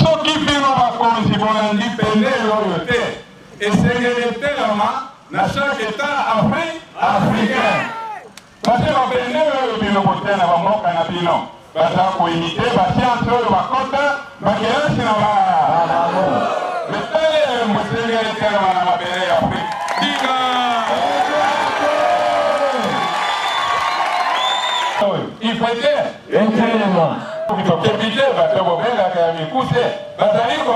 soki bino bakonzi bolandi bendele oyo te esengeli etelema na chaque état africain parce que babendele oyo bino botela bamboka na bino baza koimite basianse oyo bakota bakelasi na metele mosengeli etelema na mabele ya afrique diga ifete etelema okitokebite bato bobengaka ya mikuse bazaliko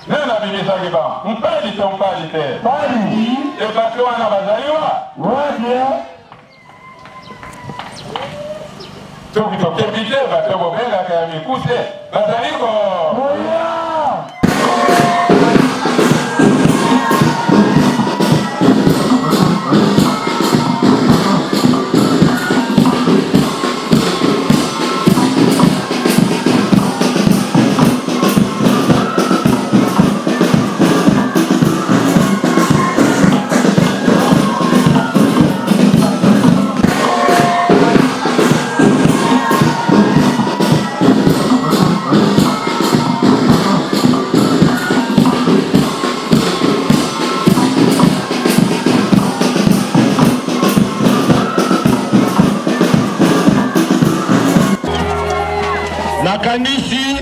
nena bimisaki ba mpali to mpali te ebato wana bazaliwa okitokebite bato bobengaka ya mikuse bazaliko Nakanisi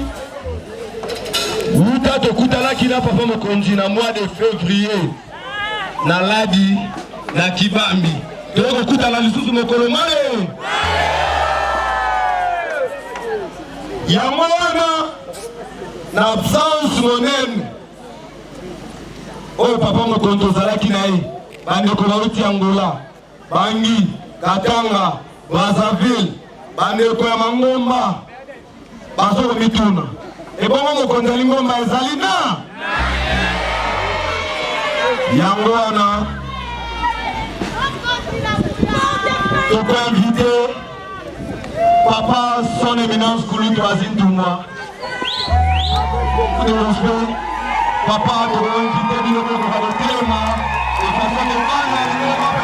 Muta tokutalaki na papa mokonzi na mois de février na Ladi na Kibambi toko kutala lisusu mokolo male ya mwana na absence monene oyo papa mokonzi ozalaki na ye bandeko bauti Angola Bangi Katanga Brazzaville bandeko ya Mangomba baso mituna ebongo mokonzi lingomba ezali na yango wana toko invité papa son éminence Kulutu Azindumwa de respect papa toko invité bino ko ba telema et façon de parler de la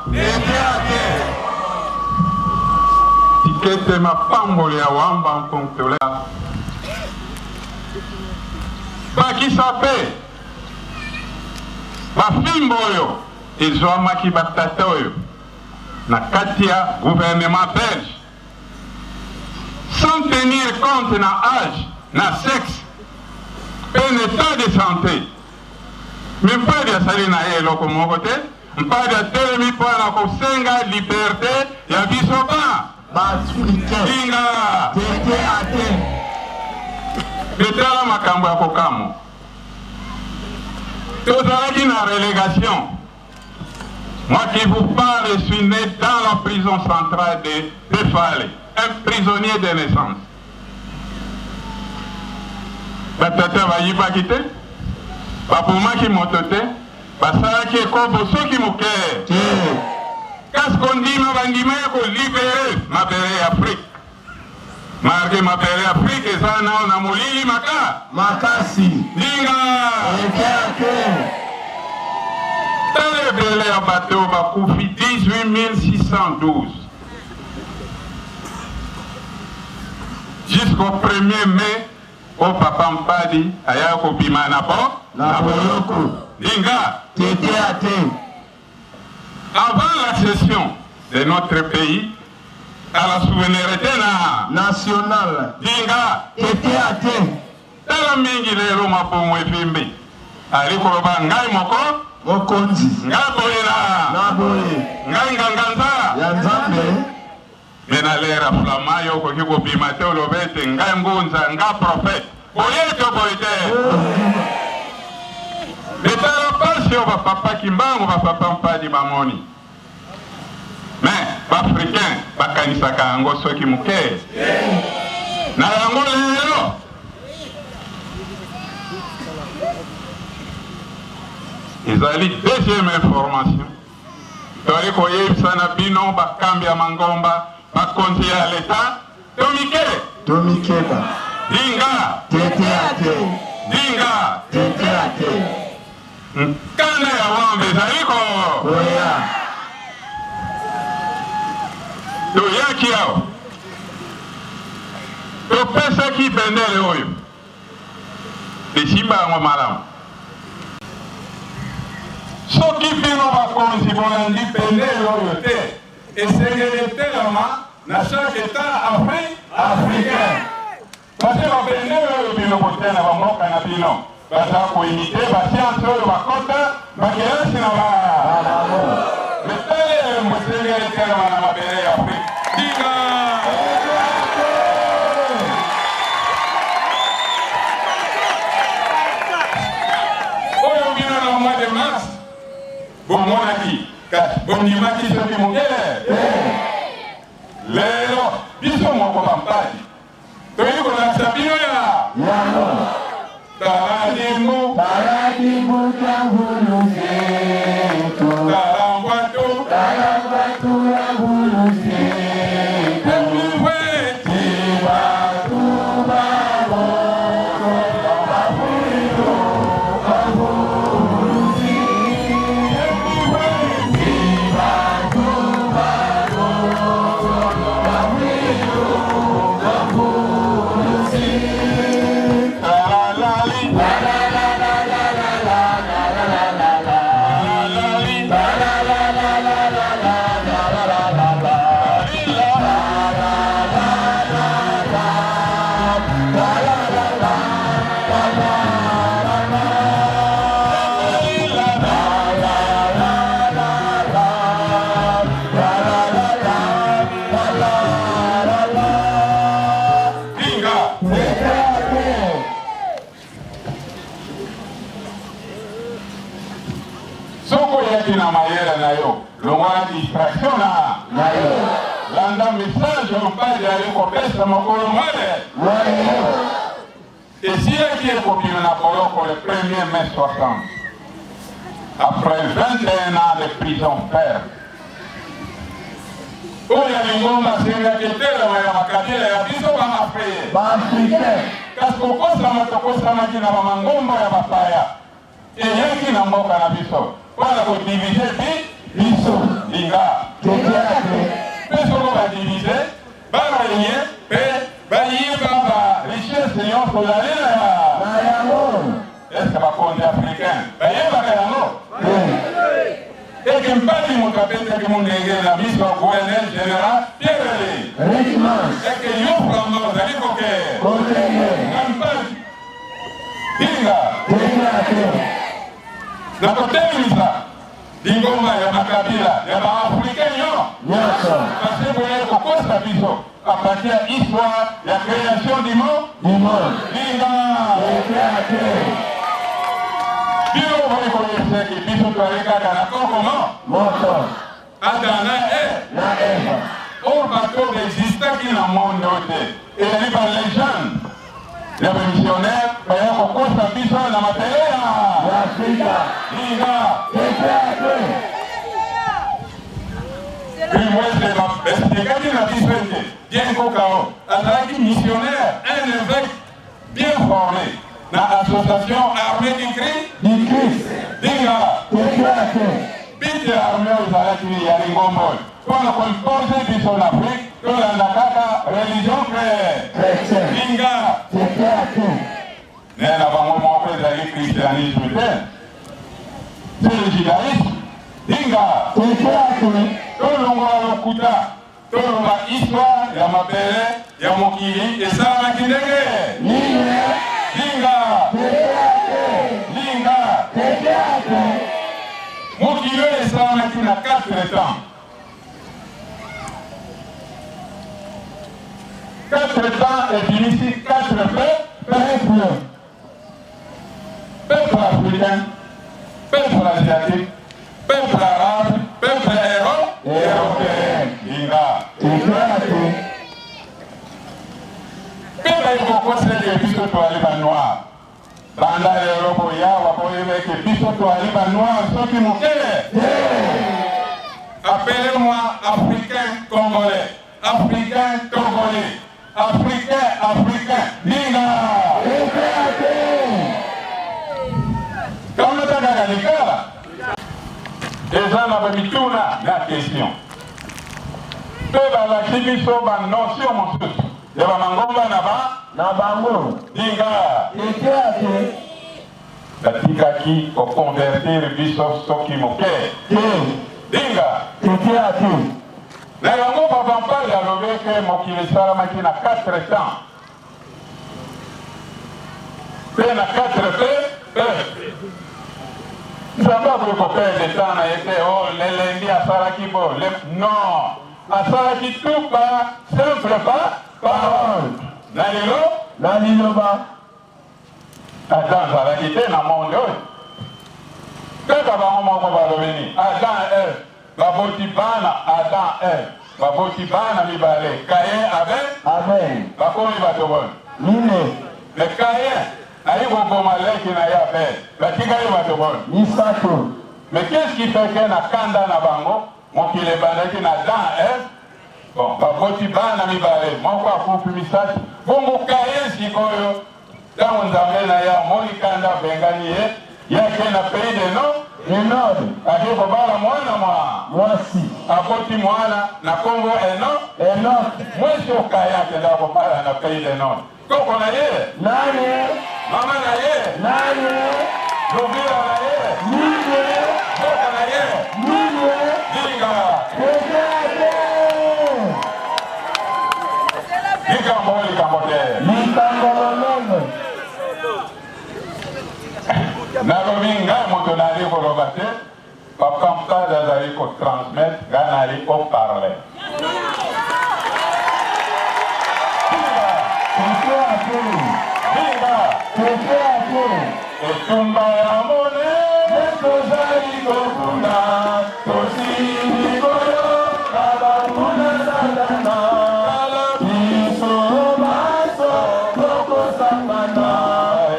Dinga tikete mapamboli ya wamba mponktola bakisa pe bafimbo oyo ezwamaki batata oyo na kati ya gouvernement belge sans tenir compte na âge na sexe un état de santé mpadi asali na ye eloko moko te mpadi atelemi mpo na kosenga liberté ya biso dinga betala makambo ya kokamo tozalaki na relégation. Moi qui vous parle, je suis né dans la prison centrale de Fale, un prisonnier de naissance. Batata bayibaki te, bapumaki moto te, basalaki ekobo soki moke. Kasi kondima bandima ya kolibere mabele ya Afrique. Marke mabele ya Afrique eza nao na molili makasi. Dinga! Ebele ya bateau bakufi 18 612 jusqu'au 1er mai au papa Mpadi aya kopima na boloko dinga avant l'accession de notre pays à la souveraineté nationale dinga tala mingi lelo mapomo efimbi alikoloba ngai moko mokonzi ngai nganganza ya nzambe mena lera flamayo koki kopima te olobete ngai ngunza nga prophète boyete boyete betala pasi oyo bapapa kimbangu bapapa Mpadi bamoni mais baafricain bakanisaka yango soki moke na yango lelo ezali deuxième information toali koyebisa na bino bakambi ya mangomba bakonzi ya leta tomikeba dinga nkanda ya wambe ezaliko toyaki awa topesaki bendele oyo esimba yango malamu soki bino bakonzi bolandi bendele oyo te esengeli etelama na chaque état africain pase babendele oyo bino kotia na bamboka na bino baza koimite basianse oyo bakota bakelasi na metele mosengeli etelama na mabele ya afrique dinga oyo bino na mois de mars bomonaki bondimaki soki moke lelo biso moko Mpadi toyei kolakisa bino ya taladimbu talambwatu na mayele na yo longwa distraction na yo landa message Mpadi alikopesa makolo mwele esiyaki ekopima na boloko le 1er mai 60 après 21 ans de prison ferme oyo alingomba asengaki etelema ya makabila ya biso baafricain kasi kokosama tokosamaki na bamangombo ya bapaya eyaki na mboka na biso mpona kodivise biso linga teteate mpe soko badivise babaye mpe bayiba ba richesse nyonso ozali na yango eske bakonzi africain bayebaka yango eke mpasi moto apesaki mondenge na miso ya gouverneur général pierre Richmond eke yo flamba ozali koke kotenge na mpasi dinga teteate na kotelemisa lingomba ya makabila ya baafrikain yo nyonso pase boye kokosa biso à partir de l'histoire de la création du monde. Linga! Bio voi conoscere che biso tuarega da Congo, no? Moto. Adana Na Eva. Or bateau existe qui dans le monde ôté. Et il y a des légendes. Les missionnaires, il y a beaucoup de biso dans la matière. L'Afrique. Linga! Un missionnaire, un évêque bien formé dans l'association armée du Christ. Dinga, Peter armée aux Alakini Yaringombo. Quand on compose en Afrique, quand on a religion chrétienne. Dinga, mais là, on va le christianisme. C'est le judaïsme. Dinga, tolongola lokuta tolonga histoire ya mabele ya mokili esalamaki ndenge linga mokili oyo esalamaki na 4 temps 4 temps ebimisi 4 peuple africain, peuple asiatique, peuple arabe, peuple européen. Linga. Peuple européen, c'est biso to aliba noir. Banda Europe ya wapoyebe que biso to aliba noir soki mokele. Appelez-moi africain congolais, africain congolais, africain. Linga. Quand on a déjà na bamituna na question pe balaki biso banotion mosusu ya bamangomba na bango dinga batikaki koconvertir biso soki moke dinga na yango bavampale alobeke mokili esalamaki na 4 temps pe na 4 pe Nzambe akoki koperdre temps na ye te o lelendi asalaki bo non asalaki tout par simple parole na liloba Adam azalaki te na monde oyo kaka bango moko balobeni Adam Eve baboti bana Adam Eve baboti bana mibale Kain Abel bakomi bato boni me Kain aïe boboma leki na ya Abel batikali bato boni mais qu'est-ce qui fait que na kanda na bango mokili ebandaki na Adam Eve bon baboti bana mibale moko afupi misasi bongo Kain sikoyo ntango Nzambe na ye amoni kanda bengani ye yake na pays de nord ake kobala mwana mwasi akoti mwana na Kongo Enoch mwesi Kain akenda kobala na pays de nord koko na ye mama na ye lobila na ye boka na ye dinga likambo te nalobi ngai moto nali koloba te papa mpade azali kotransmettre ngai nali koparle etumba ya monene tozali kokuna tosili koyo abakuna satana ala biso baso tokosangana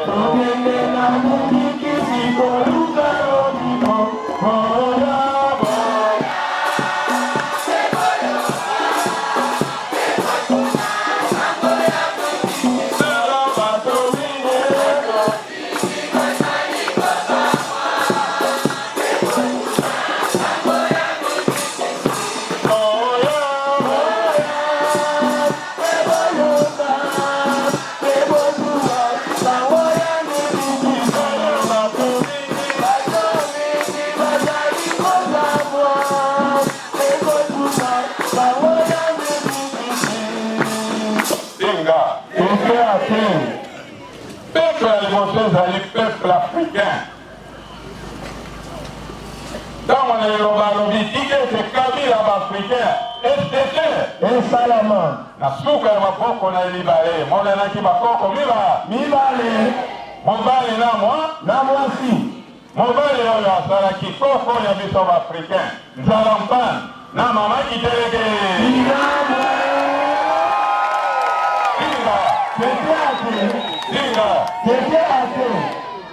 tokende na mundikisi koluka lobiko oyabo Sala bato ezali peuple africain. Ntango na eloba alobi tike ete kabila baafricain estete esalama na suka ya maboko na elibale monenaki bakoko mibale mobali na mwasi mobali oyo asalaki koko ya biso baafricain nzala mpane na mama kiteleke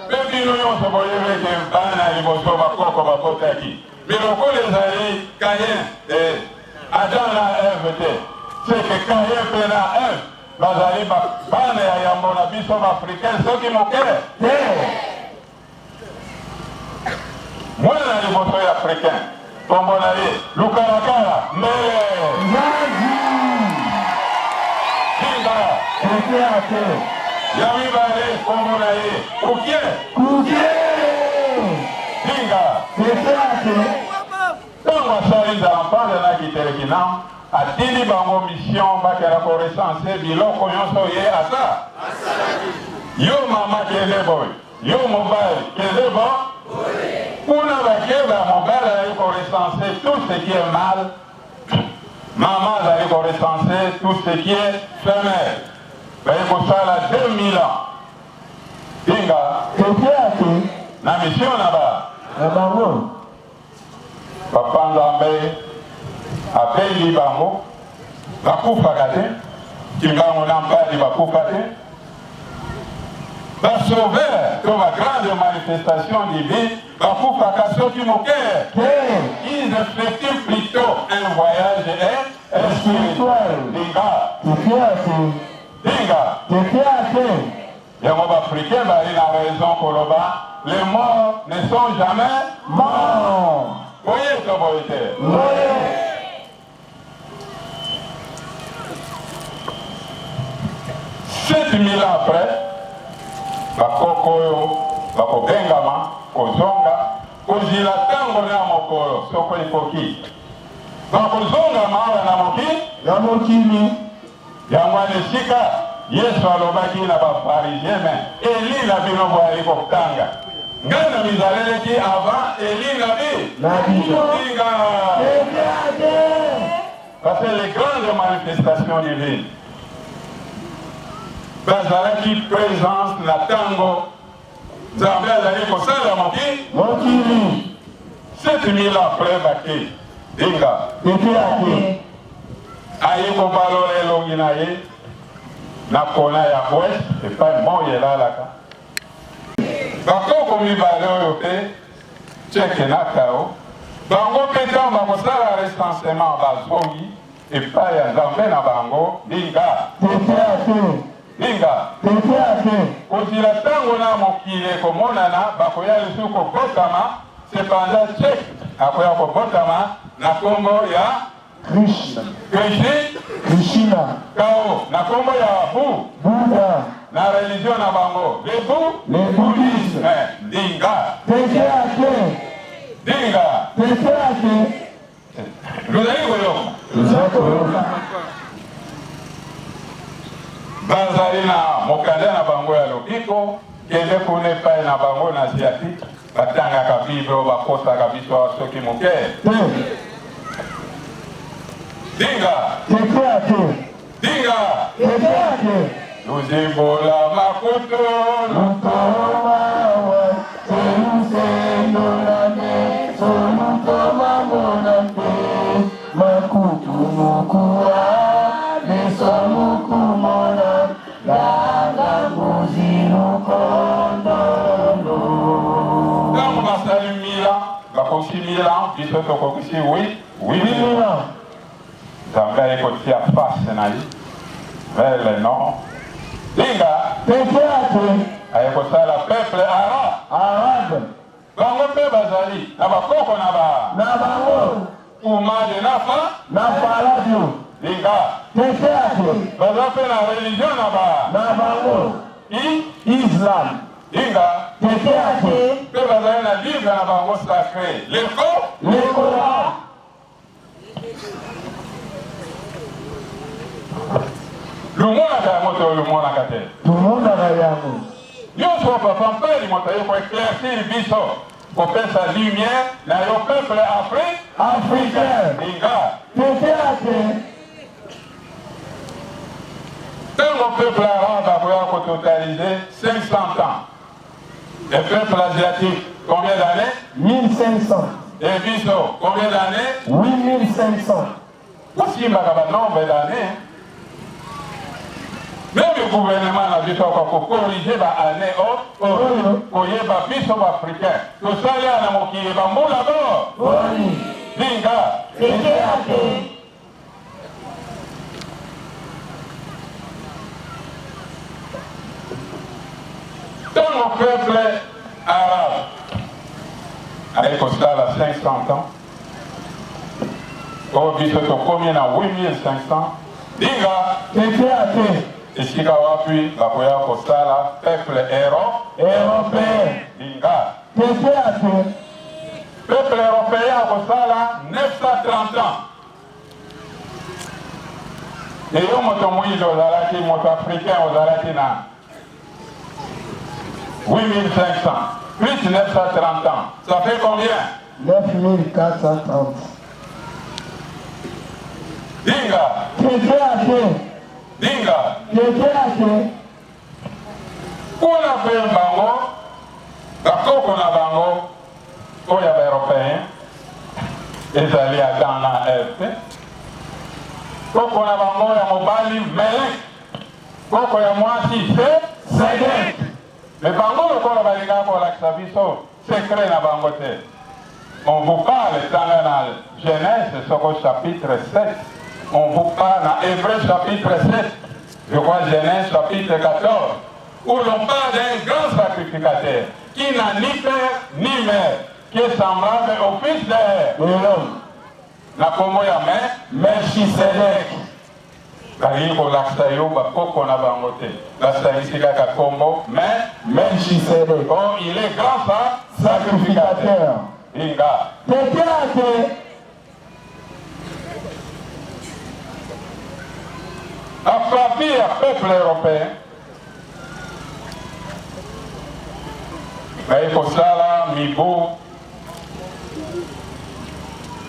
mpe bino nyonso boyebeke bana liboso bakoko babotaki bilokolo ezali kayen adam na eve te seke kayen mpe na eve bazali bana ya yambo na biso baafrikain soki moke te mwana liboso ya africain kombo na ye lukalakala mbele ya mibale kombo na ye kukie dinga ntango asali nzala mpande na kiteleki na atindi bango mission bakela koresanse biloko nyonso ye ata yo mama kende boy yo mobali kende bo kuna bakeba mobali azali koresanse tout ce qui est mal maman azali koresanse tout ce qui est femelle baye kosala 2000 ans dinga na mission na bango papa nzambe apeli bango bakufaka te kimbango na mpali bakufa te basauveur to bagrande manifestation divine bakufaka soki moke ils effectuent plutôt un voyage spirituel dinga yango baafricain bali na raison koloba les morts ne sont jamais morts boye to boye te 7000 ans après bakoko oyo bakobengama kozonga kozila ntango na mokolo soko ekoki bakozongama awa na mokili yango wana esika yesu alobaki na bafarisien me eli na bino boyali kotanga ngai na mizaleleki avant eli na binga parce que les grandes manifestations divines bazalaki présence na ntango nzambe azali kosala mokili 7000 après bake dinga aye kobalola elongi na ye na kona ya ouest epai moyo elalaka bakoko mibale oyo mpe tsheke na kao bango mpe ntango bakosala recensement bazongi epai ya nzambe na bango dinga kozila ntango na mokili ekomonana bakoya lisusu kobotama sepanda tsheke akoya kobotama na nkombo ya Krishna kao na kombo ya Buddha na religion na bango le bouddhisme dinga luzali koyoka bazali na mokanda na bango ya lobiko kende kuna epai na bango na asiatique batangaka bible bakosaka biso soki moke dinga luzibola makutu ntango basali mila bakosi mila biso tokokisi mila nzambe aye kotia face na ye vers le nord dinga aye kosala peuple arabe bango mpe bazali na bakoko na bango umade na faradio dinga baza mpe na religion na bango islam dinga mpe bazali na livre na bango sacré lekora lumonaka yango to lumonaka te tumonaka yango nyonso bapampeli moto aye koéclaircir biso kopesa lumière na yo peuple africain inga ntango peuple arabe akoya kototaliser 500 ans et peuple asiatique combien d'années 1500 et biso combien d'années 8500 basimbaka banombre d'années. Même le gouvernement a dit qu'on corriger l'année haute, qu'on y ait pas plus africain. Tout ça, il y a un mot qui est bambou là-bas. Dinga. Dans le peuple arabe, avec ça, à 500 ans, au biso combien à 8500, Dinga. Esika wapi bakoya kosala peuple européen dinga peuple européen kosala 930 ans et yo moto moïse ozalaki moto africain ozalaki na 8500 plus 930 ans ça fait combien 9430 Dinga kuna pe bango bakoko na bango oya ba européen ezali dans la RT koko na bango ya mobali Melek koko ya mwasi Sedek mais bango lokola balinga kolakisa biso secret na bango te on vous parle tanga na Genèse soko chapitre 7 on vous parle dans Hébreux chapitre 7, je crois Genèse chapitre 14, où l'on parle d'un grand sacrificateur qui n'a ni père ni mère, qui est semblable au fils de l'homme. Na komo ya Melchisedek. Kali ko laksa yo ba koko na bango te. Laksa isika ka kombo Melchisedek. Oh, il est grand sacrificateur. Inga. A frappé un peuple européen. Mais il faut ça là, Mibo,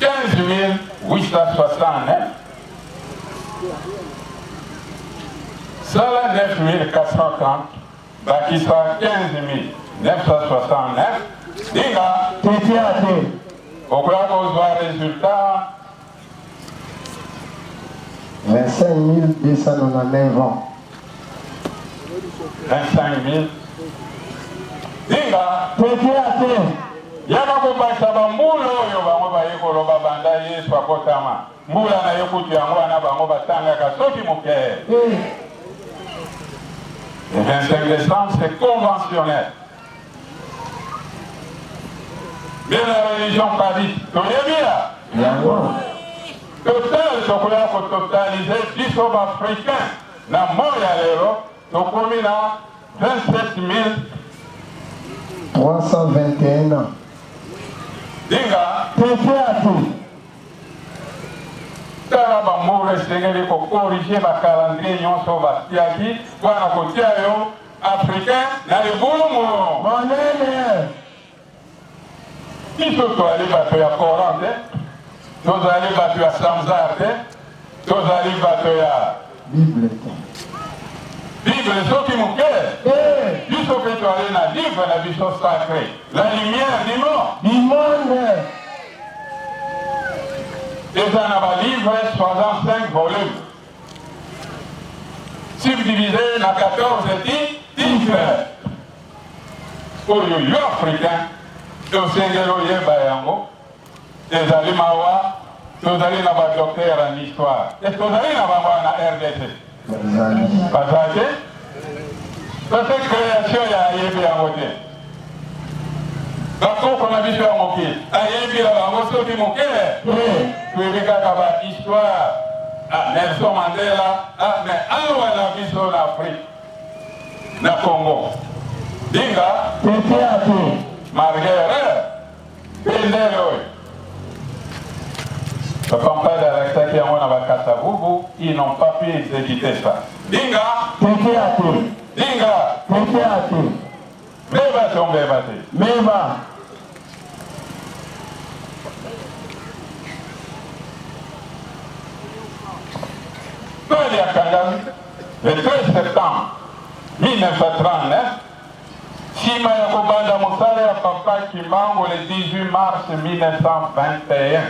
15 869. Ça là, 9 430. Bakissa, 15 969. Diga, au grand résultat. 25 299 ans. 25 000. Dinga. Yaka kopasa bambula oyo bango bayekoloba banda Yesu akotama. Mbula na yokuti yango wana bango batangaka soki moke. Le 25 décembre, c'est conventionnel. Mais la religion padite, tu es bien? Total, tokoya ko totaliser biso africain na moya lelo tokomi na 27 321 ans. Dinga tala bambula esengeli ko corriger ba calendrier nyonso batiaki wana kotia yo africain na libulumu monene biso toali bato ya Coran te tozali bato ya Samzar te tozali bato ya Bible soki moke biso mpe toali na livre na biso sacré la lumière du monde eza na balivre 65 volumes subdivisé na 14 titres oyo yo africain osengeli oyeba yango ezali mawa tozali na badokter en histoire et tozali na bango na RDC baza te tose création ya ayebi yango te bakoko na biso ya mokili ayebi na bango soki moke toyebi kaka bahistoire Nelson Mandela mais awa na biso na Afrique na Congo dinga Marguerite pendele oyo papa d'Alexaki à mon Abakasaboubou, ils n'ont pas pu exécuter ça. Dinga! Dinga! Meba tombeba te. Meba. Pali ya Kangami, le 13 septembre 1939, Sima ya Kobanda Mosala ya Papa Kimbangu le 18 mars 1921.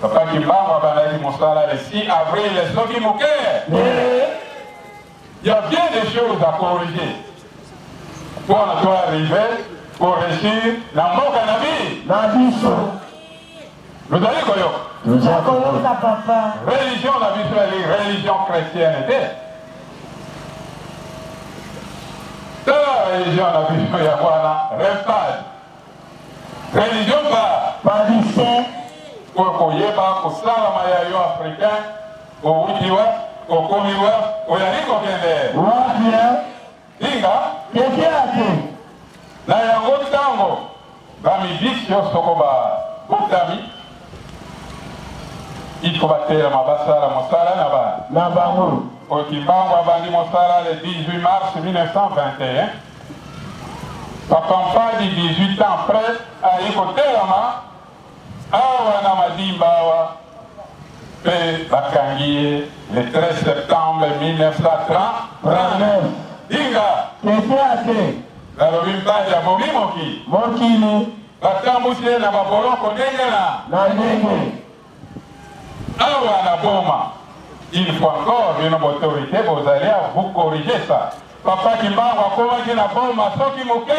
Papa Kimbangu abandaki Mosala le 6 avril le Soki Mouké. Il y a bien des choses à corriger pour nous arriver, pour réussir la mort à la vie. Vous allez quoi? Nous avons papa. Religion, la vie, c'est religion chrétienne. La religion, la vie, il y a quoi? Religion, pas d'ici. Pour Koyeba, pour Salamayayo africain, au Wikiwa, au Komiwa, au Yaniko Kende. Wafia. Inga, Kekiate. na yango tango, bamibisi yo sokoba, butami, il faut battre la mabasala mosala naba. Nabango. Au Kimbangu abandi mosala le 18 mars 1921. Papa Mpadi 18 ans après a ikotelama awa na madimba awa pe bakangi le 13 septembre 1939. Inga Kekiate. nalobi Mpadi ya bobimoki Mokili. batambusi na baboloko ndenge Na ndenge. awa na boma. Il faut encore une autorité, vous allez vous corriger ça. Papa Kimbangu akomaki na boma soki moke.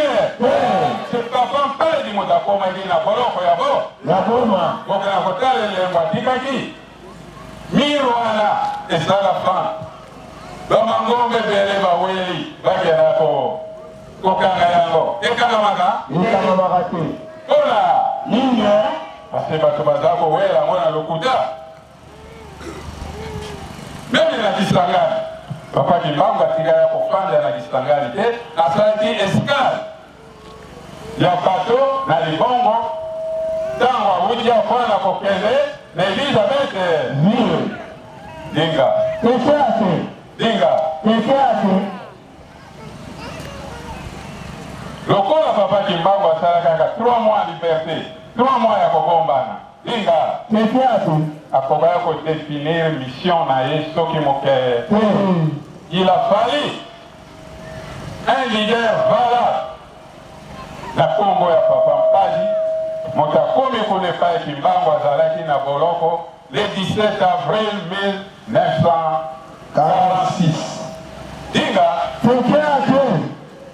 C'est papa Mpadi moto akomaki na boloko ya bo. La boma. Bokena kotalela atikaki. Miro wana esala fan. Bamangombe bele baweli bakena ko kokanga yango. Ekangamaka. Ekangamaka te. Ola. Ninga. Parce que bato bazako wela mona lokuta. Même na Kisangani, Papa Kimbangu atikala kufanda na Kisangani te, asalaki escale ya bato na Libongo, tango awuti afwana kokende na Elizabeth. Dinga. Kekiate. Dinga. Kekiate. Lokola Papa Kimbangu asalaka 3 mois de liberté, 3 mois ya kobombana. Dinga. Kekiate. Akobaya ko définir mission na ye soki moke. Il a fallu un leader valable. Na Congo ya Papa Mpadi, moto akomi konepa ya Kimbangu azalaki na boloko le 17 avril 1946. Dinga. Kekiate.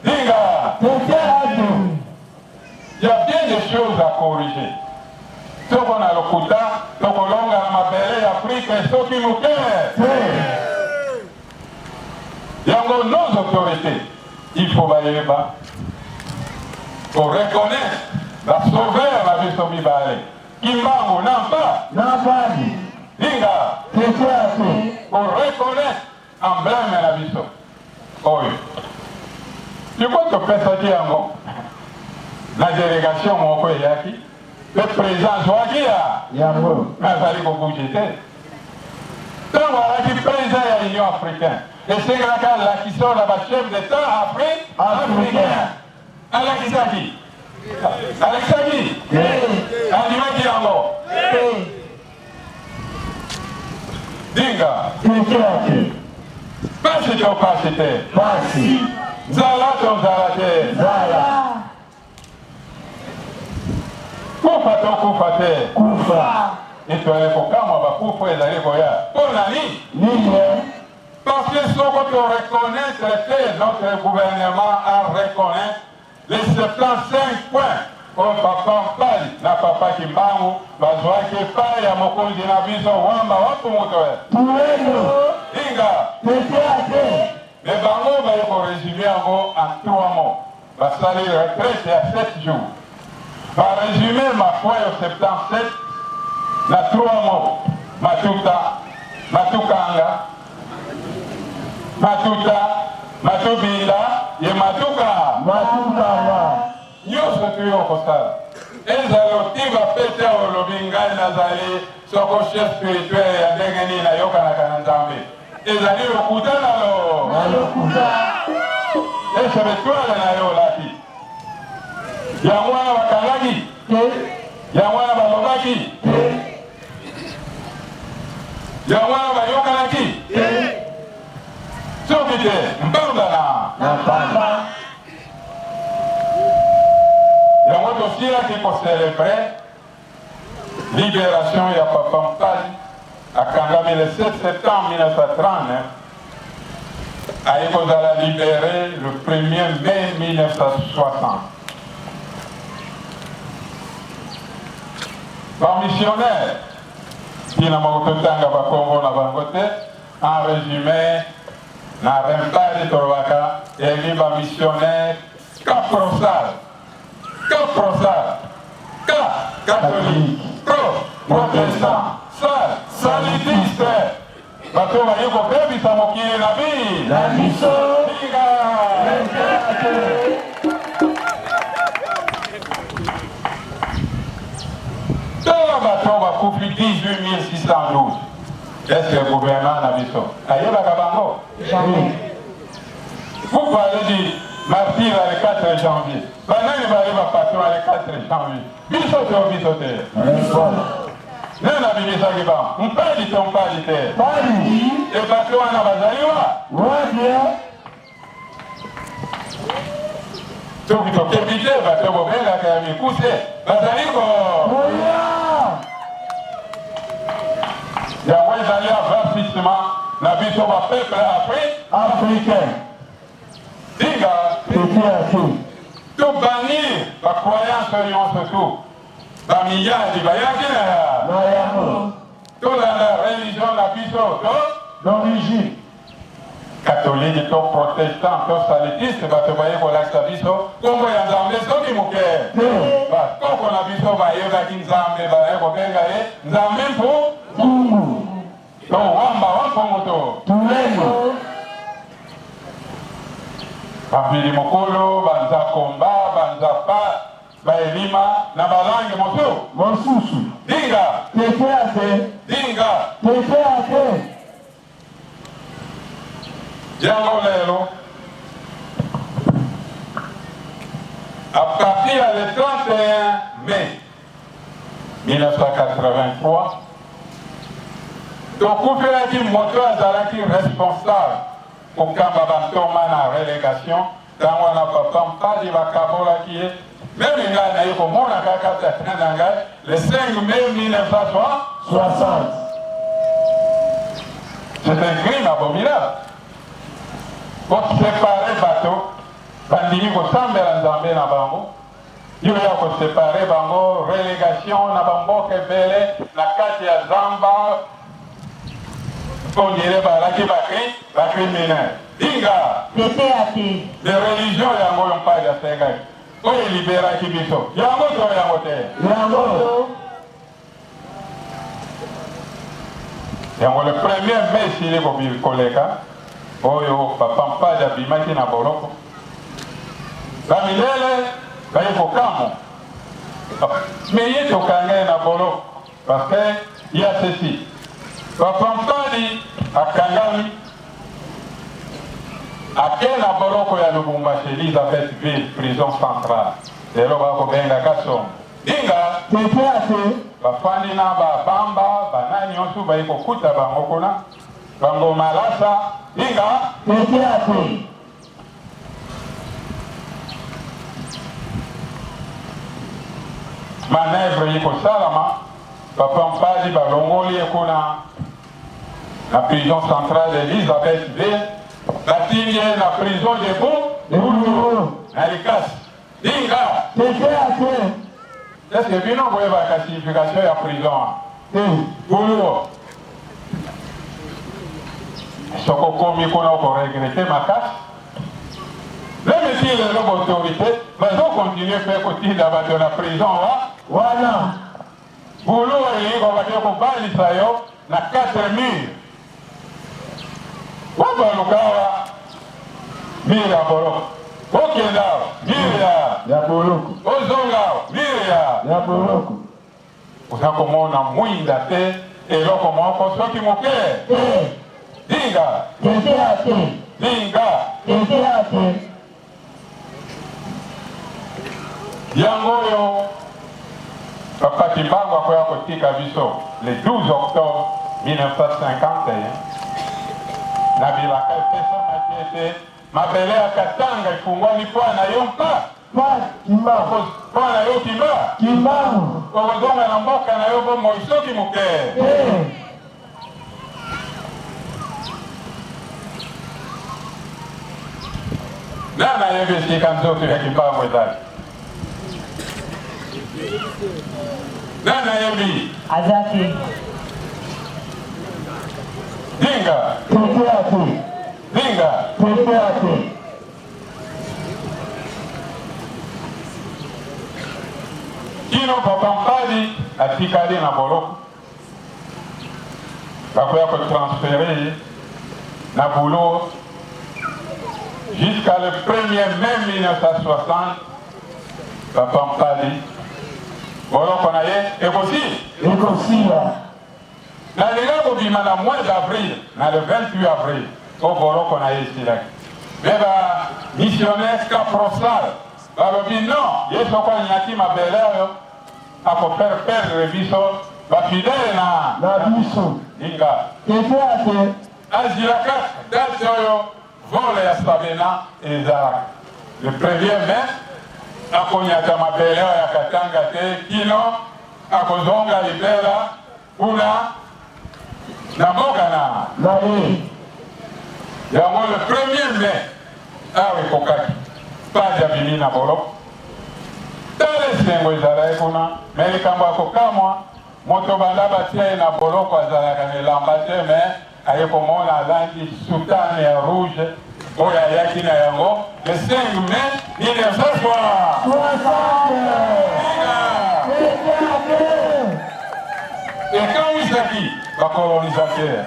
Dinga. Kekiate. Il y a bien des choses à corriger. Toko na lokuta, toko longa na mabele ya Afrika soki moke. Yango nos autorités, il faut baïeba pour reconnaître la sauveur la vie somi baale. Kimbangu nampa. Nabadi. Dinga. Kekiate. Pour reconnaître emblème la vie so. Oyo. Tu vois que pesa yango. La délégation moko yaki. Le président Joaquia. Yango. Mais il faut bouger. Donc voilà qui président de l'Union africaine. Et c'est là qui sont là chef d'État africain. Alexaki. Alexaki. Alexaki yango. Dinga. Kekiate. Pasi to pasi te. Basi. Zala to zala te. Zala. Kufa to kufa te. Kufa. Et tu as évoqué moi kufa ezali boya. Pour nani? Ninga. Parce que ce qu'on reconnaître que notre gouvernement a reconnu les 75 points au Papa Mpadi na Papa Kimbangu bazwaki epai ya mokonzi na biso wamba wapu moto Tuendo. Dinga. Kekiate. Mais bango baye koresume yango en 3 mots. Basali retraite ya 7 jours. Par résumé ma foi au 77 na 3 mots. Matukanga, Matuta, Matubinda, ye Matuka. Matukanga. Nyonso tuyo kosala. Ezali otiba pete olobi ngai nazali soko chef spirituel ya ndenge nini nayokanaka na Nzambe. Ezali lokuta nalo. Nalokuta. Ese betwale na yo laki. yango wana bakangaki yango wana balobaki yango wana bayokanaki soki te mbandana na pamba yango tosilaki kocelebre libération ya Papa Mpali akangami le 7 septembre 1939 aye kozala libéré le 1er mai 1960. Missionnaire, tina makutotanga bakongo na bango te, en résumé na rempari tolobaka eli ba missionnaire caprosal catholique protestant salidiste bato baye kobebisa mokili na biso bato bakufi 18 612. Est-ce que le gouvernement na biso ayebaka bango? Vous parlez du martyr le 4 janvier. Banani bali ba patron le 4 janvier. Biso te. Nena bimisaki ba. Mpali te. E bato wana bazaliwa. Soki tokebite bato bobengaka ya mikuse bazaliko. yango ezali avertissement na biso bapeuple africain dinga tobannir bacroyance nyonso tu bamiyadi bayaki na yango tolanda religion na biso d'origine catholique to protestant to salutiste bato baye kolakisa biso kombo ya nzambe soki moke bakoko na biso bayebaki nzambe baye kobenga ye nzambe mpo to wamba wampongoto tulengo bambili mokolo banza komba banza pa baelima na balange mosusu dinga yango lelo à partir du 31 mai 1983 tokufelaki moto azalaki responsable kokamba bantoma na relégation ntango wana Papa Mpali bakabolaki ye meme ngai naye komona kaka tata na ngai le 5 mai 1960. C'est un crime abominable. Séparer bateau, bandimi kosambela nzambe na bango, yo ya koséparer bango, relégation na bango kebele na kati ya zamba, on dirait balaki ba criminel. Dinga, de religion yango yompali ya sengai, oye liberaki biso, yango to yango te. Yango le 1er mai sili koleka, oyo Papa Mpali abimaki na boloko bamilele baye kokamo me ye tokangai na boloko parce que ya ceci Papa Mpali akangami ake na boloko ya Lubumbashi Elisabethville prison centrale lelo bakobenga Kasongo dinga bafandi na babamba banani nyonso baye kokuta bango kuna bango malasa dinga manevre yiko salama Papa Mpali balongoli kuna na prison centrale Elisabethville batindi na prison de Bulu na Likasi dinga est-ce que bino boyeba classification ya prison Bulu soko komi kuna ko regretter makasi même si les autorités bazo continuer faire kotinda bato na prison wana Bulu iliko bato ko balisa yo na 4 murs waba lukawa mira bolo okenda mira ya boloko ozonga mira ya boloko usakomona mwinda te eloko moko soki moke dinga yangoyo papa Kimbangu akoya kotika biso le 12 octobre 1951 na bilaka epesa makiete mabele ya Katanga ifungwani pwana yo mpa pwana yo Kimbangu okozonga na mboka na yo bomo isoki moke nana yebi esika nzoto ya Kimbangu ezali nana yebi Azaki. Dinga Teteate. Dinga Teteate. kino papa Mpadi atikali na boloko bakoya kotransférer na boulot jusqu'à le 1er mai 1960 papa Mpadi boloko na ye Ekosia. na lega kobima na mois d'avril na le 28 avril o boloko na ye esilaki me missionnaire caprosal balobi non ye soko anyaki mabele oyo akofere perdre biso bafidele na biso Dinga Teteate. azilaka date oyo vole ya Sabena ezalaka le 1er mai akonyata mabele oyo ya Katanga te kino akozonga libela kuna na mboka na ye yango le 1er mai awa ekokaki padi abimi na boloko tala esengo ezalaki kuna me likambo akokamwa moto banda batia ye na boloko azalaka na elamba te me aye komona alangi soutane ya rouge oyo ayaki na yango le 5 mai 1960 ekawisaki bakolonisateur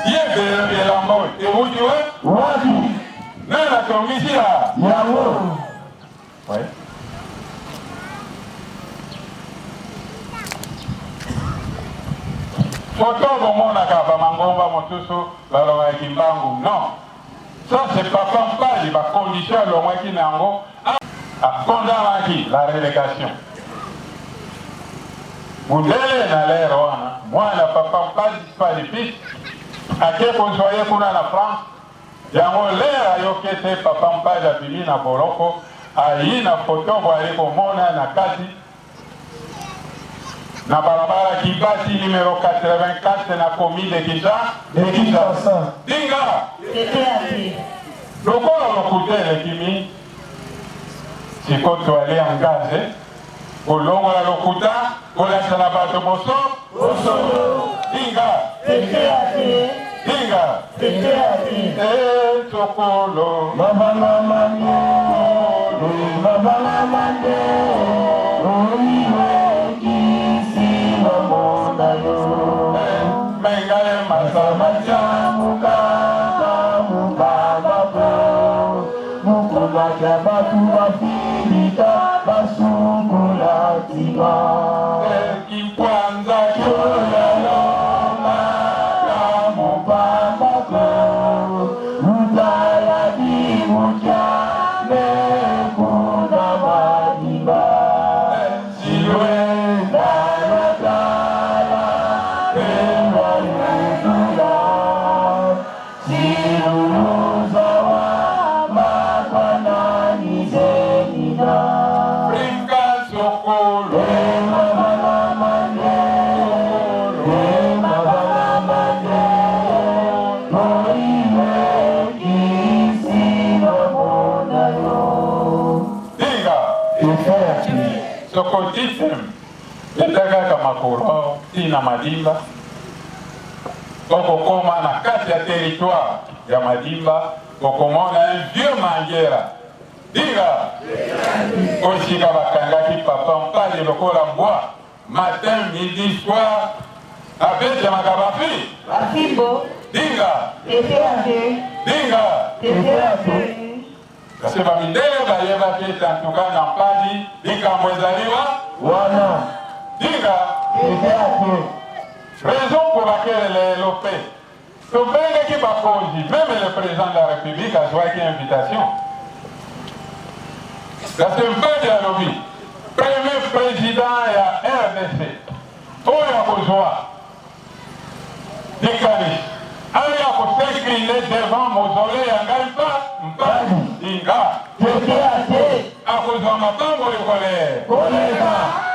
ye elamba oyo ewuti we wapi nani atongisi yango foto bomonaka bamangomba mosusu balobaki Kimbangu non ça c'est papa Mpadi bacondition alongwaki na yango akondamaki la relégation mundele na lere wana mwana papa Mpadi fils ake kozwa ye kuna na France yango lere ayoki ete papa Mpadi abimi na boloko ayi na foto boali komona na kati na balabala Kibati numéro 84 na commune de Kinshasa Dinga lokola lokutele kimi sikoto ali angaze olongola lokuta olasala bato boso Dinga Dinga tokolo mengale masamacha Kipwanza sokotisem etaka makoro tina Madimba okokoma na kati ya territoire ya Madimba okomona un vieux Mangera Dinga osika bakangaki papa Mpadi lokola mbwa matin midi soir abetemaka bafimbo Dinga kasi bamindele bayebaki ete antuka na Mpadi likambo ezaliwa wana Dinga raison pour laquelle lelo pe tobengaki bakonzi même le président de la République azwaki invitation kasi Mpadi alobi premier président ya RDC oyo akozwa dekani aya kosekrine devant mausolée ya ngai mpasi inga akozwa mabango ekole koleka.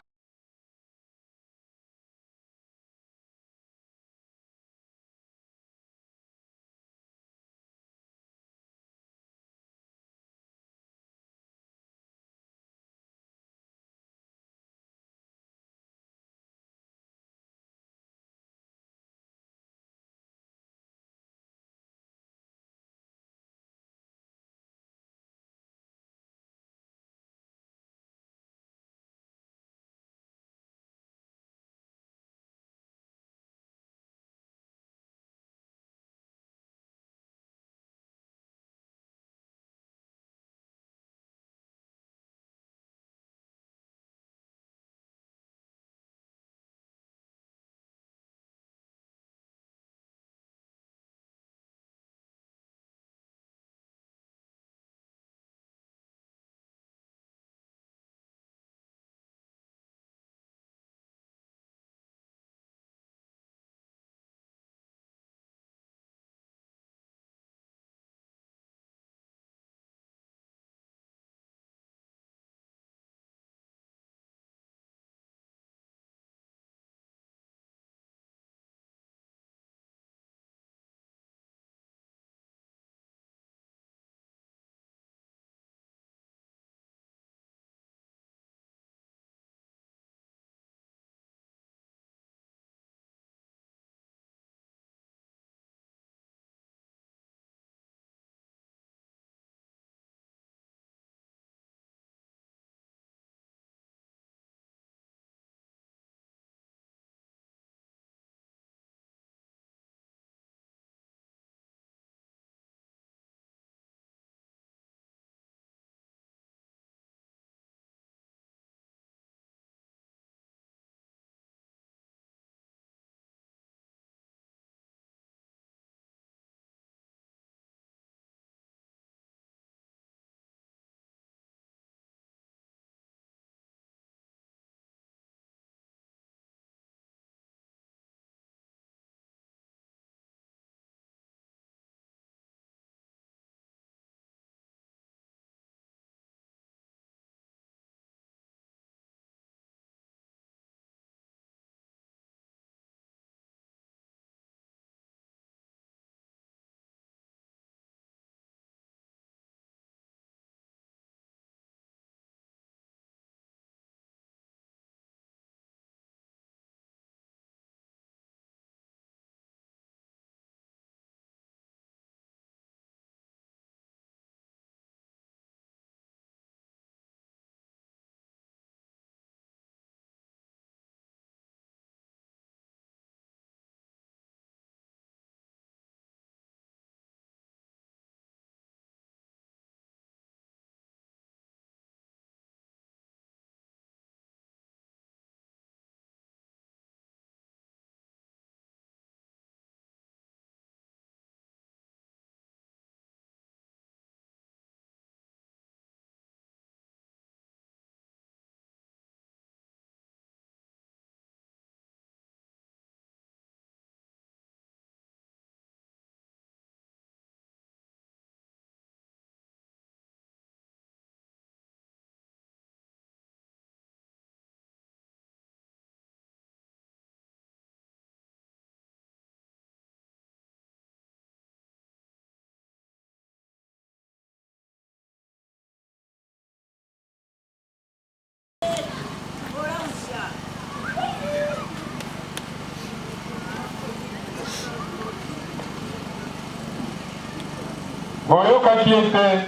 boyokaki ete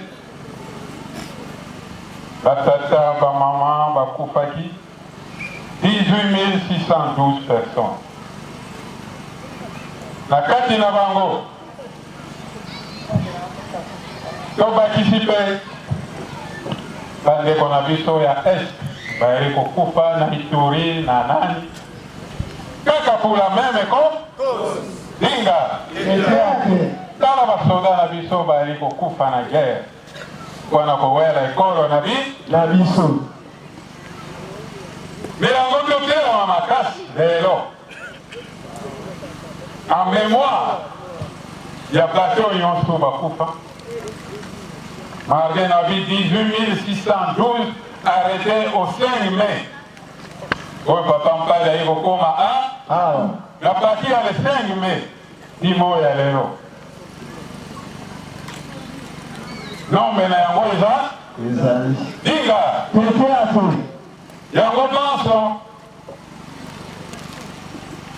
batata bamama bakufaki 18 612 personnes na kati na bango tobakisi mpe bandeko na biso ya est bayeli kokufa na Ituri na nani kaka pour la même cause dinga tala basoda na biso bayeli kokufa na guerre mpona kowela ekolo na biso lelo en mémoire ya bato nyonso bakufa marqué na vie 18 612 arrêté au 5 mai oyo papa mpale ayi kokoma na parti ya le 5 mai dimo ya lelo nombe na yango eza dinga yango nyonso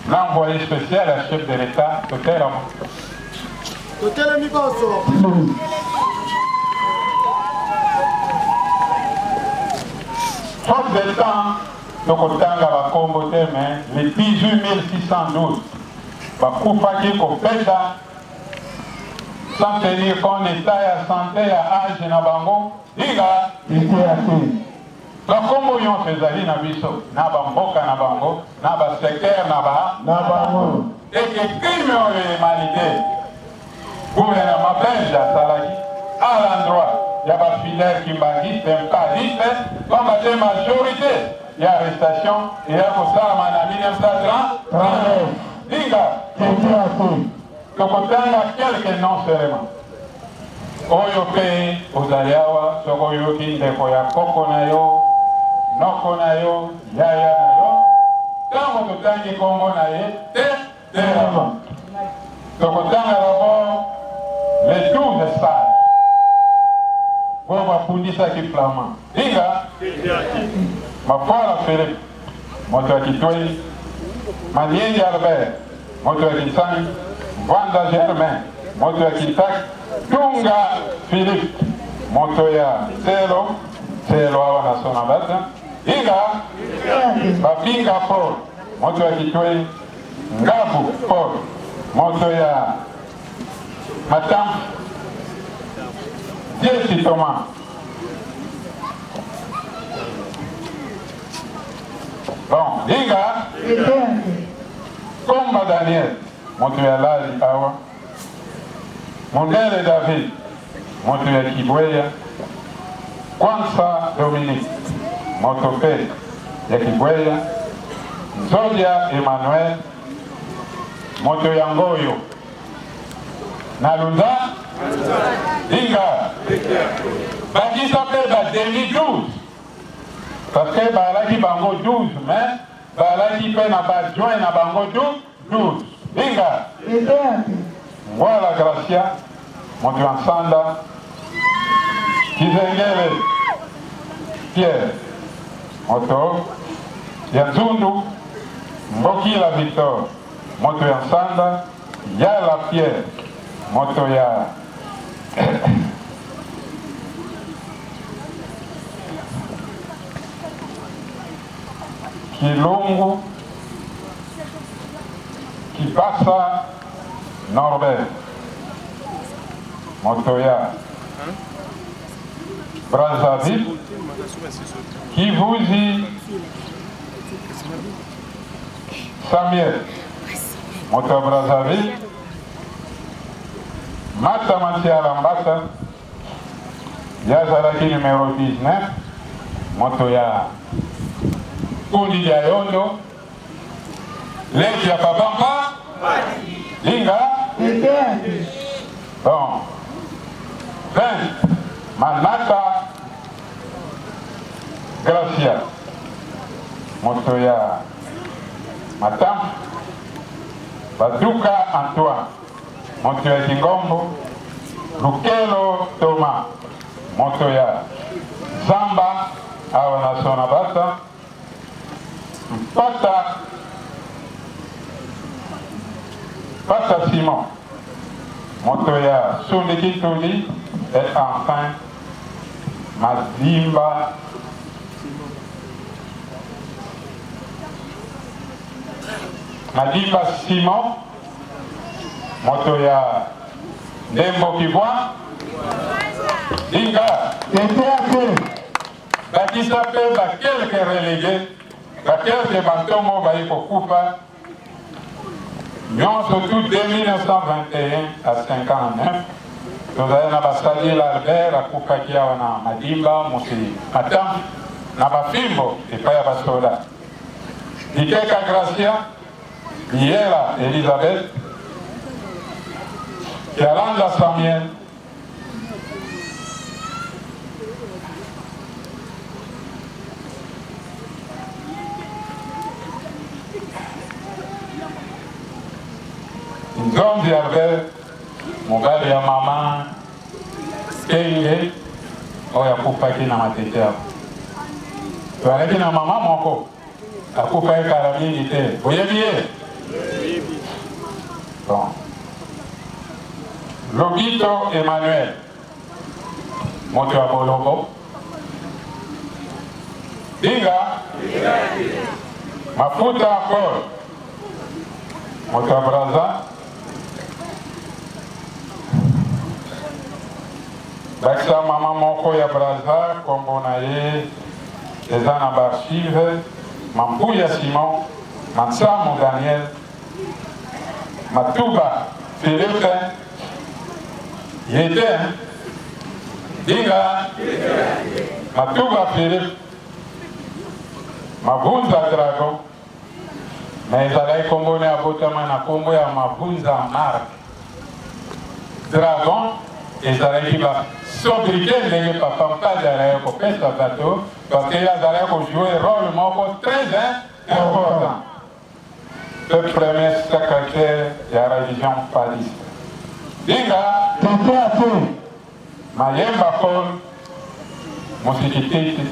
l'envoyé spécial à chef de l'État, totelamo. Totelami boso. Faute de temps, tokotanga bakombo te, mais les 18 612 bakufaki kopesa sans tenir compte état ya santé ya âge na bango diga bakombo nyonso ezali na biso na bamboka na bango na basecteur na bango eke crime oyo humanité gouvernement belge asalaki à l'endroit ya bafidèle kimbangiste mpaliste pamba te majorité ya arrestation eya kosalama na 1930 dinga tokotanga quelque non seulement oyo mpe ozali awa soki oyoki ndeko ya koko na yo noko na yo yaya na yo ntango totangi nkombo na ye te telema tokotanga d'abord les 12 sages oyo bafundisaki flamand dinga mafwala Philippe moto ya kitoi maniengi Albert moto ya kisangi Vanda Germain moto ya kitaki Tunga Philippe moto ya Selo awa na sona bata Inga Babinga Paul moto ya kitoi Ngabu Paul moto ya Matam Jesi Thomas bon Inga Komba Daniel moto ya Lali awa Mondele David moto ya Kibweya Kwanza Dominique moto pe ya Kibweya Nzodia Emmanuel moto ya Ngoyo Nalunda Dinga bakisa pe ba 2012 parce que balaki bango 12 mais balaki pe na ba joint na bango 12 Dinga voilà Gracia moto ya Nsanda Kizengele Pierre moto ya Nzundu Mbokila Victor moto ya Nsanda Yala Pierre moto ya Kilungu Kipasa Norbert moto ya Brazzaville Kivuzi Samuel moto ya Brazzaville Mata Matiala Mbata yazalaki numéro 19 moto ya kundi ya Yondo leki ya Papampa Linga bon 20 Manata Gracia moto ya Matam Baduka Antoine moto ya Kingombo Lukelo Thomas moto ya Zamba awa na sona bata Pata Simon moto ya Sundiki Tuli et enfin Madimba Simon moto ya Ndembo Kivwa Dinga bakisa pe ba quelques relégués ba quelques bantomo bayi kokufa nyonso tout de 1921 à 59 tozali na basalila Albert akufaki awa na Madimba mosi Matam na bafimbo epai ya basoda Dikeka Gracia, Biela Elisabeth, Kialanda Samuel, Nzombi Albert, mobali ya mama Kenge, oyo akufaki na matete yako. Toalaki na mama moko, akufaki kala mingi te. Boyebi ye? Bon. Lobito Emmanuel, moto ya Bolongo. Dinga, Mafuta Paul, moto ya Braza. Bakisa mama moko ya Braza, kombo na ye, eza na barchive, Mambuya Simon, Mansamu Daniel, Matuba Philippe, Yete, Dinga, Matuba Philippe, Mabunza Drago, na ezalaki kombo na abotama na kombo ya Mabunza Marc. Dragon, ezalaki ba sobriquet ndenge papa mpadi azalaki kopesa bato parce que azalaki kojouer rôle moko très important. Le premier secrétaire ya religion padiste. Dinga Mayemba Paul Mosikititi,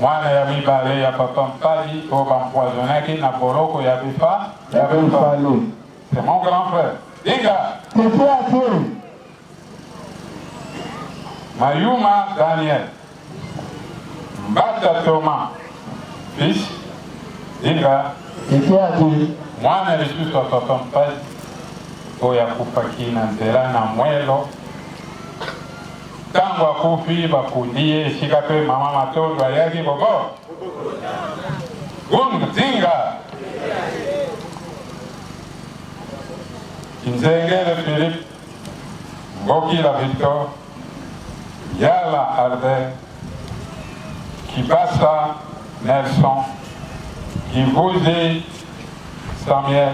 mwana ya mibale ya papa mpadi oyo bampoisonnaki na boloko ya bifa. C'est mon grand frère. Dinga Mayuma Daniel, Mbata Thomas, fils, Dinga, mwana lisusu wa papa mpadi oyo akufaki na nzela na mwelo. Tango akufi bakundi ye esika mpe mama matondo ayaki bobo. Dinga Kinzengele Philippe, Ngokila Victor, Yala Albert, Kibasa Nelson, Kivuzi Samuel,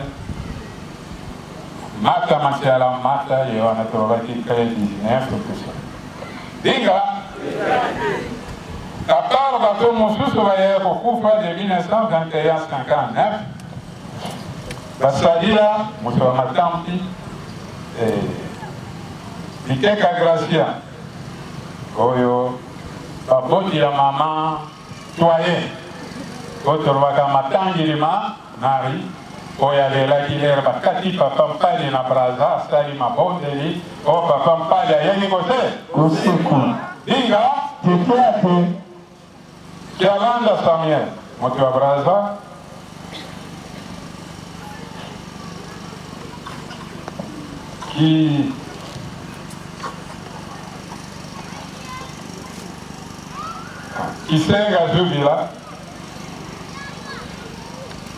Mata Matiala Mata, Yohana Toraki créé 19 tout ça. Dinga, à part bateau Moussou Bayer au Koufa de 1921-59, Basalia, Moussa Matampi, Dikeka Gracia, Oyo, Baboti la maman, Toye, Otorwaka Matangilima, Nari, Oya de la Guilherme, Bakati, Papa Mpali na Braza, Sali Mabondeli, O Papa Mpali, Yangi Kote, Dinga, Kialanda Samuel, Motu wa Braza, qui senga Zubila,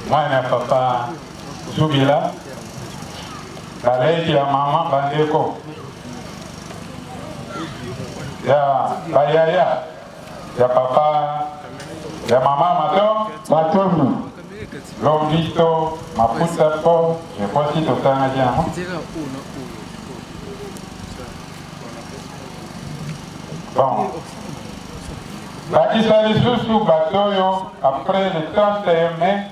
mwana papa Zubila, baleki ya mama bandeko ya bayaya ya papa ya mama Matondo Lobito Mafuta Po, je crois si totana bien. Bon. Bakisa lisusu batoyo après le 31 mai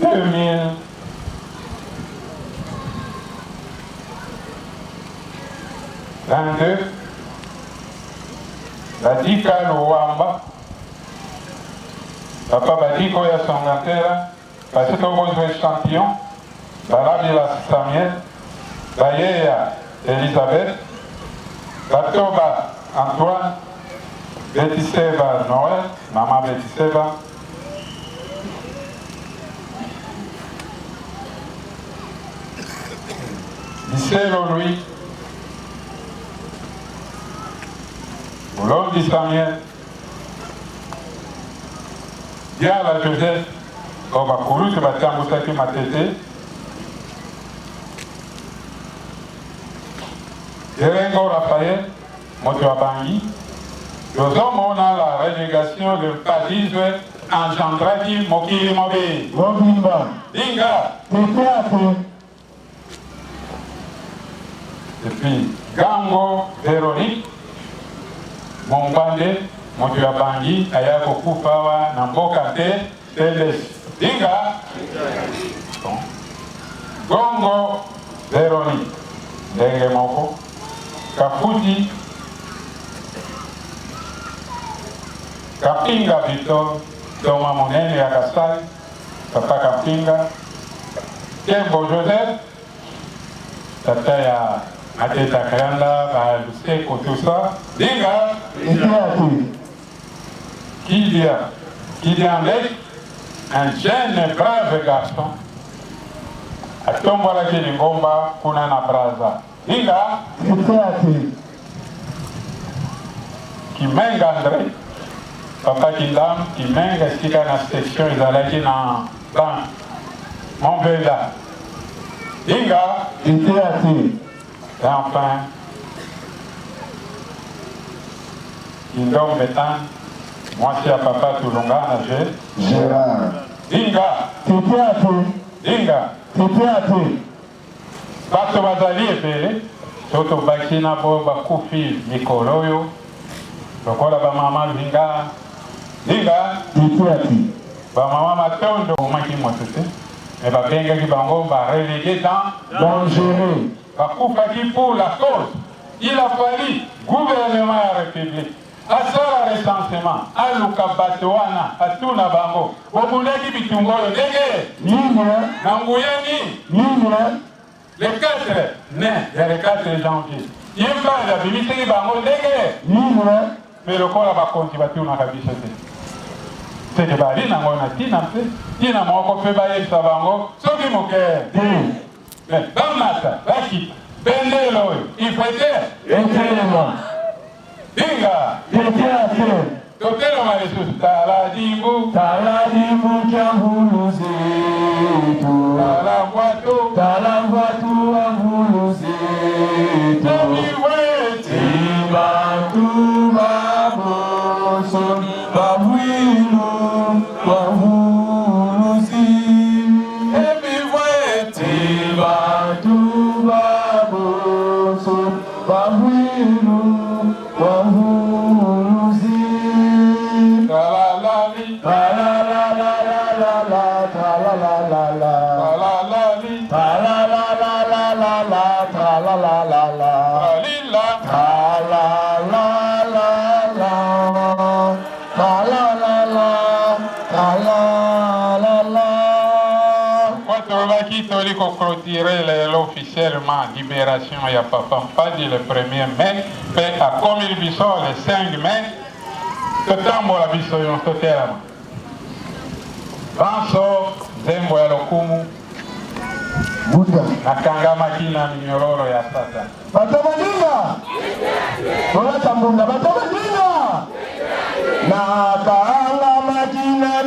2022, Badika Luamba, Papa Badiko ya Songantera, parce que vous êtes échantillon, Barabila Samuel, Bayeya Elisabeth, Batoba Antoine, Betiseba Noël, Maman Betiseba, Licelo Louis, Boulombi Samuel, Diala Joseph, Oba Kourou, que Batiamou Saki Matete, Erengo Raphaël, Motoabangi, nous sommes dans la relégation de padisme engendraki mokili mobe. Mobimba. Dinga. Teteate. Et puis Gango Véronique Mombande moto ya bangi aya kokufa na mboka te teles. Dinga. Gongo Véronique ndenge moko. Kafuti Kapinga Victor Toma Monene ya Kasai Papa Kapinga Tembo Joseph Tata ya Ateta Kayanda Baluseko tout ça. Dinga. Kylian Lek, un jeune brave garçon atombola kili ngomba kuna na braza. Dinga. Kimenga André Papa Kindam Kimenga estika na station ezalaki na bank Montbella. Dinga. Et enfin Kindom Betan moisi ya Papa Tulunga na Gérard. Dinga. Dinga. Bato bazali ebele soto baki na bo bakufi mikolo oyo lokola bamama Vinga. Dinga. Bamama matondo omaki moto te me babengaki bango barelégué dans Dangereux. bakufaki pour la cause. Il a fallu gouvernement ya république asala recensement aluka bato wana atuna bango bobundaki bitumba oyo ndenge na nguyeni le 4 mai ya le 4 janvier yembaza bimisiki bango ndenge me lokola bakonzi batunaka biso te seke bali nango na tina mpe tina moko mpe bayebisa bango soki moke bamata bakita bendelo oyo ifete Dinga. Toteloma lisusu taladimbu Chambuluzetu. Talangwatu ambuluzetu. Bantu baboso babwilu wahuluzi. Bantu baboso babwilu wahuluzi. Talalali. Pour clôturer officiellement libération il y a papa pas dit le 1er mai fait à comme il biso le 5 mai totambo la biso yon totela banso zembo ya lokumu Buddha nakanga makina minyororo ya sasa batabadinga wala tambunga batabadinga nakanga makina